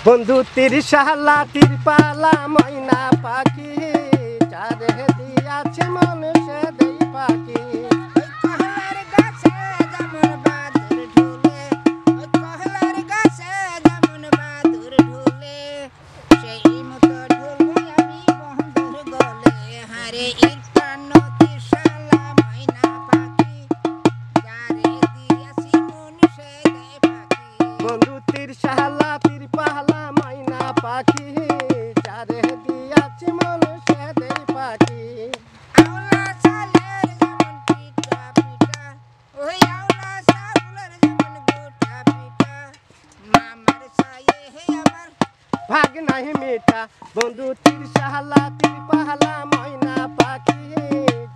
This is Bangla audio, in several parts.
বন্ধু ত্রিশালা তিরপালা ময়না পাখি চারে দিয়াছে মানুষে দেই পাখি বন্ধু ত্রিশালা তিরপালা ময়না পাখি চারে দিয়াছে মানুষে দেই পাখি ভাগ নাহি মিঠা বন্ধু ত্রিশালা তিরপালা ময়না পাখি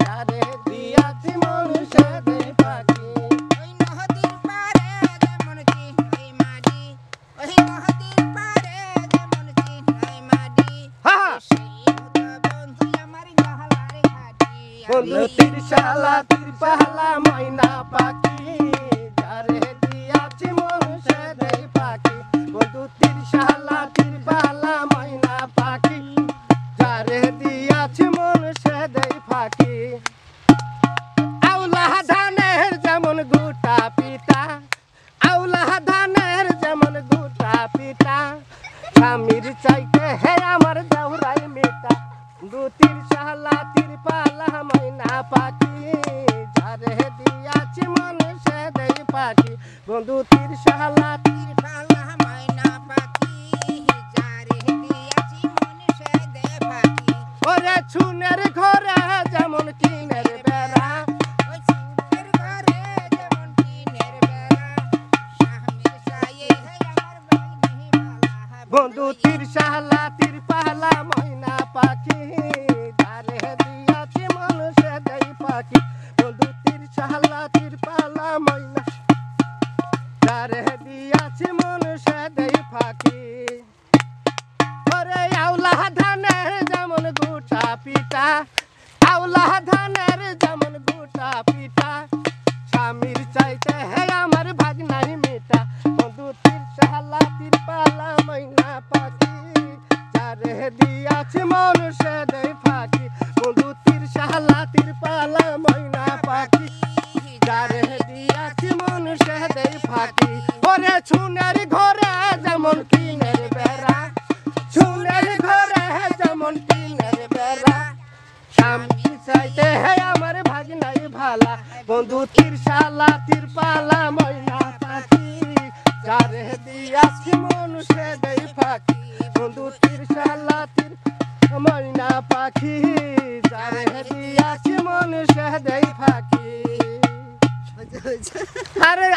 চারে দিয়াছে মানুষে দেই পাখি বন্ধু ত্রিশালা তিরপালা ময়না পাখি যারে দিয়াছে মানুষে দেই পাখি বন্ধু ত্রিশালা তিরপালা ময়না পাখি যারে দিয়াছে মানুষে দেই পাখি আউলা ধানের যেমন গুটা পিতা আউলা ধানের যেমন গুটা পিতা স্বামীর চাইতে হে আমার দেওরাই মিতা বন্ধু ত্রিশালা তিরপালা ময়না পাখি যারে দিয়াছে মানুষে দেই পাখি বন্ধু ত্রিশালা তিরপালা ময়না পাখি যারে দিয়াছে মানুষে দেই পাখি ওরে ছুনের ঘরে যেমন কিনের বেড়া ওই ছুনের ঘরে যেমন কিনের বেড়া স্বামীর চাইতে হে আমার বাড়ি বালা বন্ধু ত্রিশালা তিরপালা ময়না পাখি যারে দিয়াছে মানুষে দেই পাখি বন্ধু ত্রিশালা তিরপালা ময়না যারে দিয়াছে মানুষে দেই পাখি ওরে আউলা ধানের যেমন গুটা পিতা আউলা ধানের যেমন গুটা পিতা স্বামীর চাইতে হে আমার ভাগ নাই মিটা বন্ধু ত্রিশালা তিরপালা ময়না পাখি যারে দিয়াছে মানুষে দেই পাখি বন্ধু ত্রিশালা তিরপালা ময়না পাখি যারে দিয়াছে মানুষে দেই পাখি ওরে ছুনের ঘরে যেমন কিনের বেড়া ছুনের ঘরে যেমন কিনের বেড়া স্বামী চাইতে হে আমার ভাগ নাই ভালা বন্ধু ত্রিশালা তিরপালা ময়না পাখি যারে দিয়াছে মানুষে দেই পাখি বন্ধু ত্রিশালা ময়না পাখি যারে দিয়াছে মানুষে দেই পাখি আরে